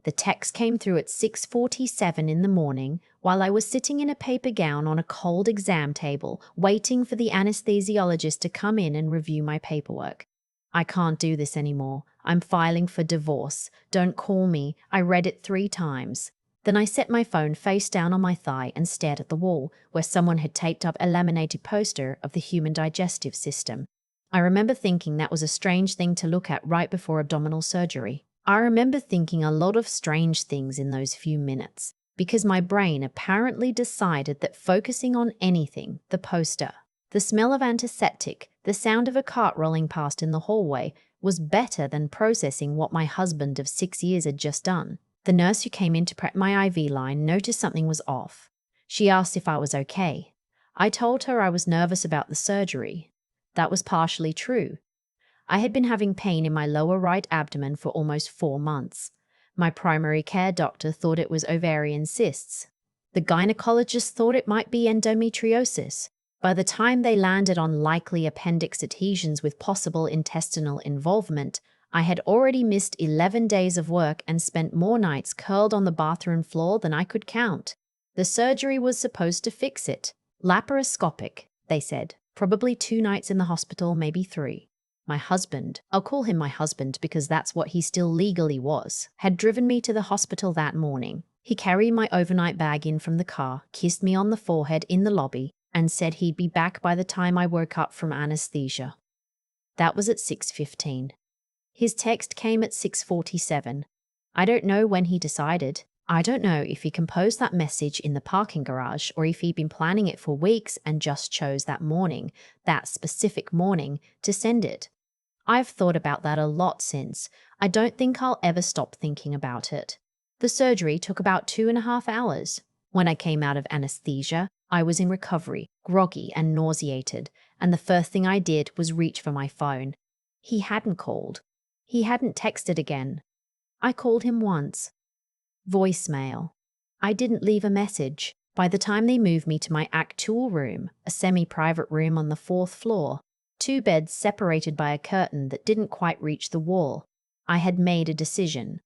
The text came through at 6:47 in the morning while I was sitting in a paper gown on a cold exam table, waiting for the anesthesiologist to come in and review my paperwork. I can't do this anymore. I'm filing for divorce. Don't call me. I read it 3 times. Then I set my phone face down on my thigh and stared at the wall, where someone had taped up a laminated poster of the human digestive system. I remember thinking that was a strange thing to look at right before abdominal surgery. I remember thinking a lot of strange things in those few minutes, because my brain apparently decided that focusing on anything, the poster, the smell of antiseptic, the sound of a cart rolling past in the hallway, was better than processing what my husband of 6 years had just done. The nurse who came in to prep my IV line noticed something was off. She asked if I was okay. I told her I was nervous about the surgery. That was partially true. I had been having pain in my lower right abdomen for almost 4 months. My primary care doctor thought it was ovarian cysts. The gynecologist thought it might be endometriosis. By the time they landed on likely appendix adhesions with possible intestinal involvement, I had already missed 11 days of work and spent more nights curled on the bathroom floor than I could count. The surgery was supposed to fix it. Laparoscopic, they said. Probably 2 nights in the hospital, maybe 3. My husband, I'll call him my husband because that's what he still legally was, had driven me to the hospital that morning. He carried my overnight bag in from the car, kissed me on the forehead in the lobby, and said he'd be back by the time I woke up from anesthesia. That was at 6:15. His text came at 6:47. I don't know when he decided. I don't know if he composed that message in the parking garage or if he'd been planning it for weeks and just chose that morning, that specific morning, to send it. I've thought about that a lot since. I don't think I'll ever stop thinking about it. The surgery took about 2.5 hours. When I came out of anesthesia, I was in recovery, groggy and nauseated, and the first thing I did was reach for my phone. He hadn't called. He hadn't texted again. I called him once. Voicemail. I didn't leave a message. By the time they moved me to my actual room, a semi-private room on the 4th floor, 2 beds separated by a curtain that didn't quite reach the wall, I had made a decision.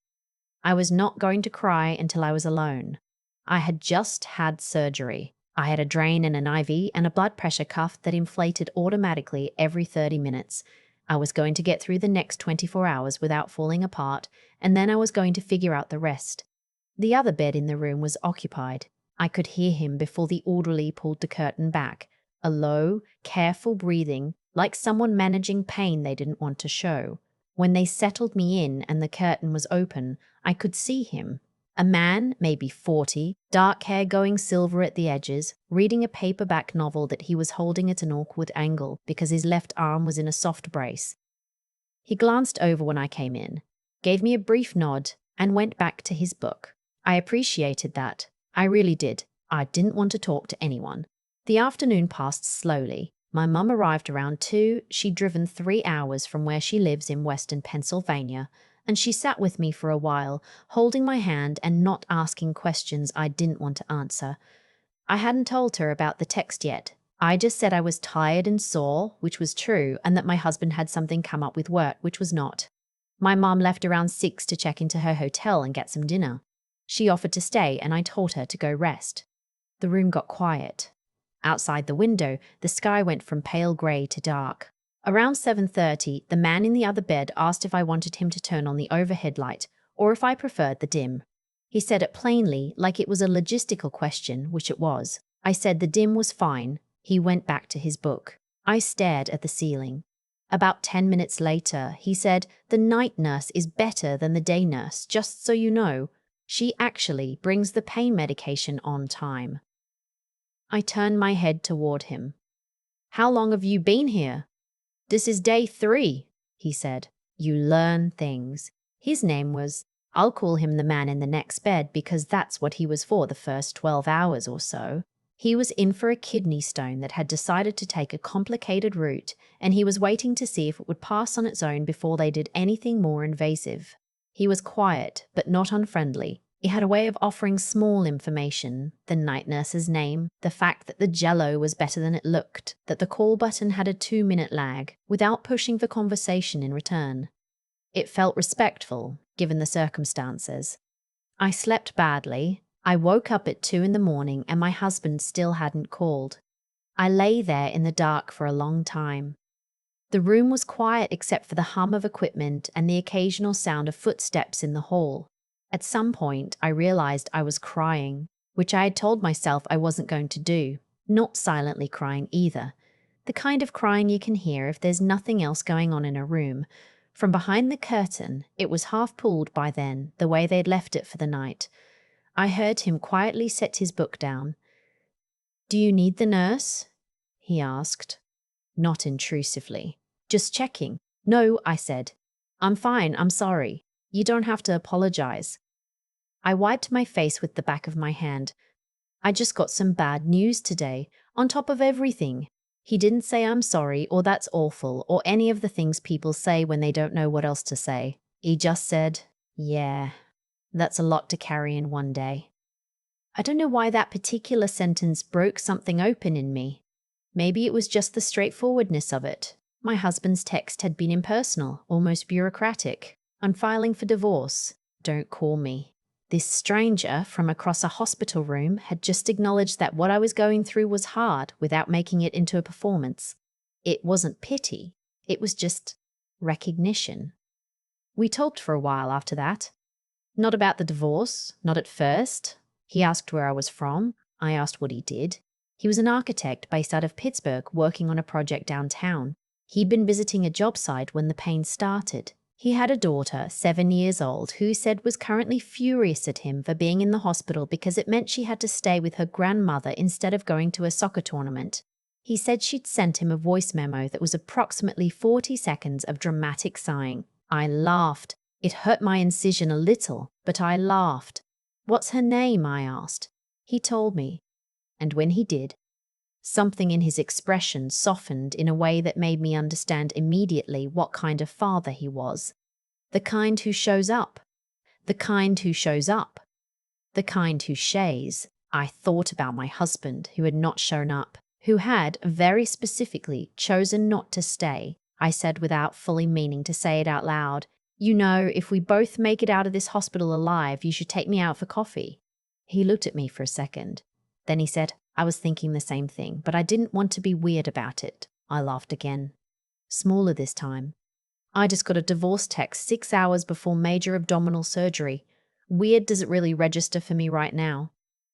I was not going to cry until I was alone. I had just had surgery. I had a drain and an IV and a blood pressure cuff that inflated automatically every 30 minutes. I was going to get through the next 24 hours without falling apart, and then I was going to figure out the rest. The other bed in the room was occupied. I could hear him before the orderly pulled the curtain back. A low, careful breathing, like someone managing pain they didn't want to show. When they settled me in and the curtain was open, I could see him. A man, maybe 40, dark hair going silver at the edges, reading a paperback novel that he was holding at an awkward angle because his left arm was in a soft brace. He glanced over when I came in, gave me a brief nod, and went back to his book. I appreciated that. I really did. I didn't want to talk to anyone. The afternoon passed slowly. My mum arrived around 2. She'd driven 3 hours from where she lives in western Pennsylvania, and she sat with me for a while, holding my hand and not asking questions I didn't want to answer. I hadn't told her about the text yet. I just said I was tired and sore, which was true, and that my husband had something come up with work, which was not. My mum left around 6 to check into her hotel and get some dinner. She offered to stay, and I told her to go rest. The room got quiet. Outside the window, the sky went from pale grey to dark. Around 7:30, the man in the other bed asked if I wanted him to turn on the overhead light, or if I preferred the dim. He said it plainly, like it was a logistical question, which it was. I said the dim was fine. He went back to his book. I stared at the ceiling. About 10 minutes later, he said, "The night nurse is better than the day nurse, just so you know. She actually brings the pain medication on time." I turned my head toward him. "How long have you been here?" "This is day 3, he said. "You learn things." His name was, I'll call him the man in the next bed because that's what he was for the first 12 hours or so. He was in for a kidney stone that had decided to take a complicated route, and he was waiting to see if it would pass on its own before they did anything more invasive. He was quiet, but not unfriendly. He had a way of offering small information, the night nurse's name, the fact that the jello was better than it looked, that the call button had a 2-minute lag, without pushing for conversation in return. It felt respectful, given the circumstances. I slept badly. I woke up at 2 in the morning and my husband still hadn't called. I lay there in the dark for a long time. The room was quiet except for the hum of equipment and the occasional sound of footsteps in the hall. At some point, I realized I was crying, which I had told myself I wasn't going to do. Not silently crying either. The kind of crying you can hear if there's nothing else going on in a room. From behind the curtain, it was half pulled by then, the way they'd left it for the night. I heard him quietly set his book down. "Do you need the nurse?" he asked. Not intrusively. "Just checking." "No," I said. "I'm fine, I'm sorry. You don't have to apologize." I wiped my face with the back of my hand. "I just got some bad news today, on top of everything." He didn't say "I'm sorry" or "that's awful" or any of the things people say when they don't know what else to say. He just said, "Yeah, that's a lot to carry in one day." I don't know why that particular sentence broke something open in me. Maybe it was just the straightforwardness of it. My husband's text had been impersonal, almost bureaucratic. "I'm filing for divorce. Don't call me." This stranger from across a hospital room had just acknowledged that what I was going through was hard without making it into a performance. It wasn't pity. It was just recognition. We talked for a while after that. Not about the divorce, not at first. He asked where I was from. I asked what he did. He was an architect based out of Pittsburgh working on a project downtown. He'd been visiting a job site when the pain started. He had a daughter, 7 years old, who he said was currently furious at him for being in the hospital because it meant she had to stay with her grandmother instead of going to a soccer tournament. He said she'd sent him a voice memo that was approximately 40 seconds of dramatic sighing. I laughed. It hurt my incision a little, but I laughed. "What's her name?" I asked. He told me. And when he did, something in his expression softened in a way that made me understand immediately what kind of father he was. The kind who shows up. The kind who shows up. The kind who shays. I thought about my husband who had not shown up, who had, very specifically, chosen not to stay. I said without fully meaning to say it out loud, "You know, if we both make it out of this hospital alive, you should take me out for coffee." He looked at me for a second. Then he said, "I was thinking the same thing, but I didn't want to be weird about it." I laughed again. Smaller this time. "I just got a divorce text 6 hours before major abdominal surgery. Weird does it really register for me right now."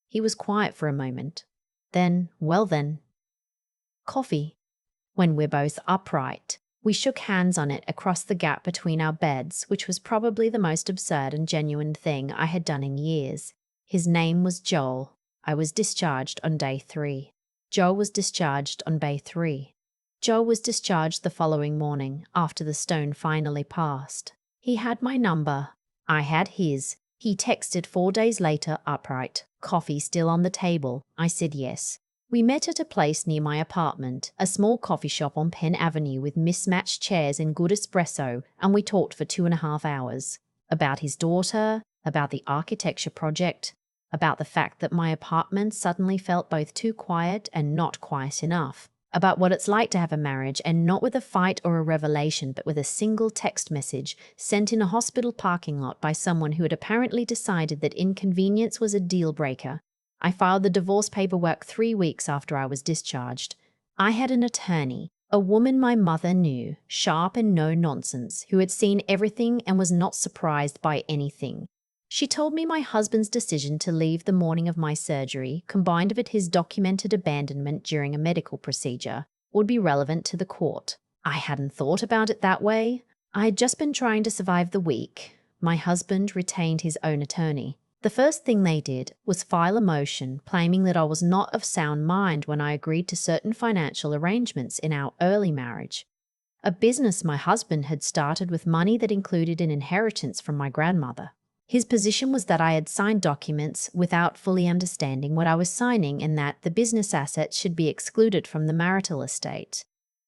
He was quiet for a moment. Then, "Well then." Coffee. When we're both upright. We shook hands on it across the gap between our beds, which was probably the most absurd and genuine thing I had done in years. His name was Joel. I was discharged on day 3. Joel was discharged on day 3. Joel was discharged the following morning, after the stone finally passed. He had my number. I had his. He texted 4 days later, upright. "Coffee still on the table?" I said yes. We met at a place near my apartment, a small coffee shop on Penn Avenue with mismatched chairs and good espresso, and we talked for 2.5 hours. About his daughter, about the architecture project, about the fact that my apartment suddenly felt both too quiet and not quiet enough, about what it's like to have a marriage and not with a fight or a revelation, but with a single text message sent in a hospital parking lot by someone who had apparently decided that inconvenience was a deal breaker. I filed the divorce paperwork 3 weeks after I was discharged. I had an attorney, a woman my mother knew, sharp and no nonsense, who had seen everything and was not surprised by anything. She told me my husband's decision to leave the morning of my surgery, combined with his documented abandonment during a medical procedure, would be relevant to the court. I hadn't thought about it that way. I had just been trying to survive the week. My husband retained his own attorney. The first thing they did was file a motion claiming that I was not of sound mind when I agreed to certain financial arrangements in our early marriage. A business my husband had started with money that included an inheritance from my grandmother. His position was that I had signed documents without fully understanding what I was signing and that the business assets should be excluded from the marital estate.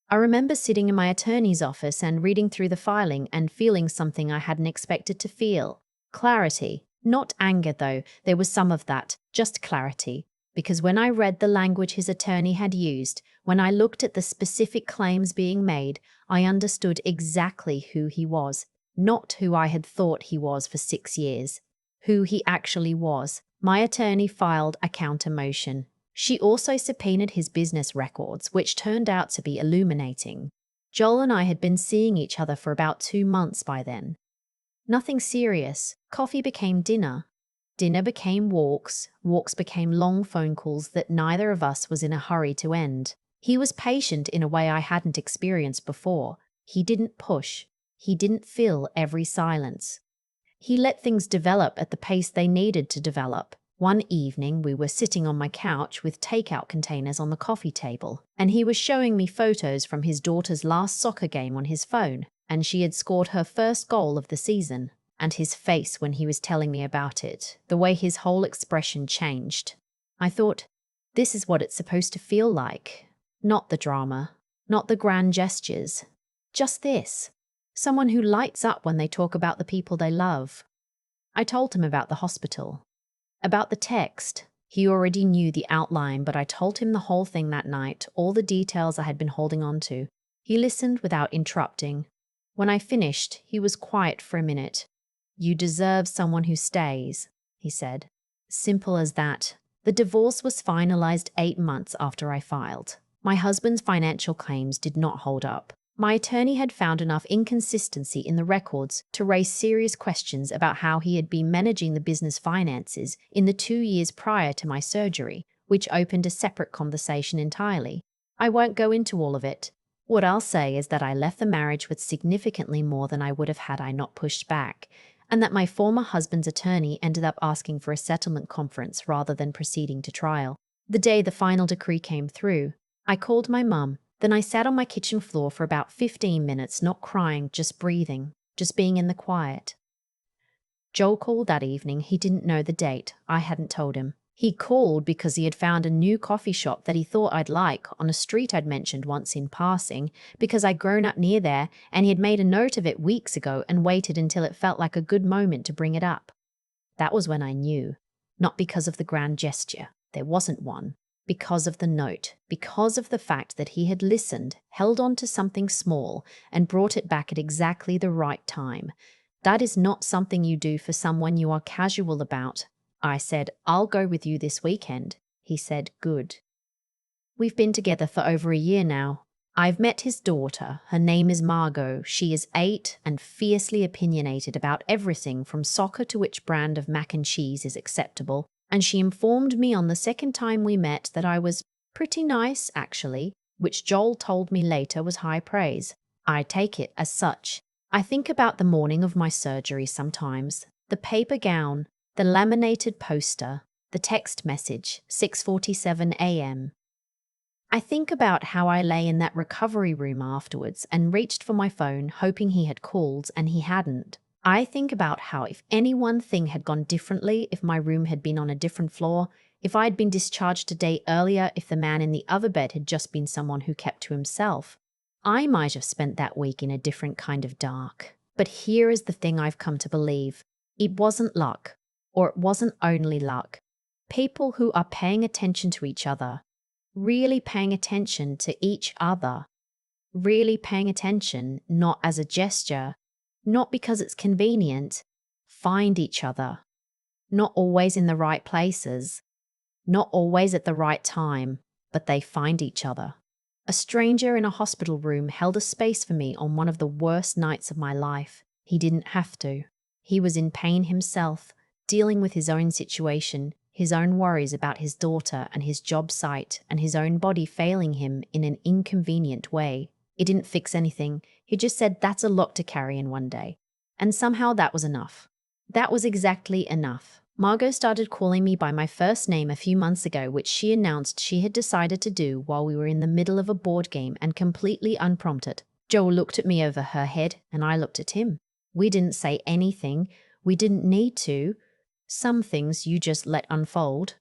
I remember sitting in my attorney's office and reading through the filing and feeling something I hadn't expected to feel. Clarity. Not anger, though. There was some of that. Just clarity. Because when I read the language his attorney had used, when I looked at the specific claims being made, I understood exactly who he was. Not who I had thought he was for 6 years. who he actually was. My attorney filed a counter motion. She also subpoenaed his business records, which turned out to be illuminating. Joel and I had been seeing each other for about 2 months by then. Nothing serious. Coffee became dinner. Dinner became walks. Walks became long phone calls that neither of us was in a hurry to end. He was patient in a way I hadn't experienced before. He didn't push. He didn't fill every silence. He let things develop at the pace they needed to develop. One evening, we were sitting on my couch with takeout containers on the coffee table, and he was showing me photos from his daughter's last soccer game on his phone, and she had scored her first goal of the season. And his face when he was telling me about it, the way his whole expression changed. I thought, this is what it's supposed to feel like. Not the drama, not the grand gestures. Just this. Someone who lights up when they talk about the people they love. I told him about the hospital. About the text. He already knew the outline, but I told him the whole thing that night, all the details I had been holding on to. He listened without interrupting. When I finished, he was quiet for a minute. "You deserve someone who stays," he said. Simple as that. The divorce was finalized 8 months after I filed. My husband's financial claims did not hold up. My attorney had found enough inconsistency in the records to raise serious questions about how he had been managing the business finances in the 2 years prior to my surgery, which opened a separate conversation entirely. I won't go into all of it. What I'll say is that I left the marriage with significantly more than I would have had I not pushed back, and that my former husband's attorney ended up asking for a settlement conference rather than proceeding to trial. The day the final decree came through, I called my mum. Then I sat on my kitchen floor for about 15 minutes, not crying, just breathing, just being in the quiet. Joel called that evening. He didn't know the date. I hadn't told him. He called because he had found a new coffee shop that he thought I'd like on a street I'd mentioned once in passing, because I'd grown up near there, and he had made a note of it weeks ago and waited until it felt like a good moment to bring it up. That was when I knew. Not because of the grand gesture. There wasn't one. Because of the note, because of the fact that he had listened, held on to something small, and brought it back at exactly the right time. That is not something you do for someone you are casual about. I said, "I'll go with you this weekend." He said, "Good." We've been together for over a year now. I've met his daughter. Her name is Margot. She is 8 and fiercely opinionated about everything from soccer to which brand of mac and cheese is acceptable. And she informed me on the second time we met that I was pretty nice, actually, which Joel told me later was high praise. I take it as such. I think about the morning of my surgery sometimes. The paper gown, the laminated poster, the text message, 6:47 a.m. I think about how I lay in that recovery room afterwards and reached for my phone, hoping he had called, and he hadn't. I think about how if any one thing had gone differently, if my room had been on a different floor, if I had been discharged a day earlier, if the man in the other bed had just been someone who kept to himself, I might have spent that week in a different kind of dark. But here is the thing I've come to believe. It wasn't luck, or it wasn't only luck. People who are paying attention to each other, really paying attention to each other, really paying attention not as a gesture, not because it's convenient, find each other. Not always in the right places, not always at the right time, but they find each other. A stranger in a hospital room held a space for me on one of the worst nights of my life. He didn't have to. He was in pain himself, dealing with his own situation, his own worries about his daughter and his job site, and his own body failing him in an inconvenient way. It didn't fix anything. He just said that's a lot to carry in one day. And somehow that was enough. That was exactly enough. Margot started calling me by my first name a few months ago, which she announced she had decided to do while we were in the middle of a board game and completely unprompted. Joel looked at me over her head and I looked at him. We didn't say anything. We didn't need to. Some things you just let unfold.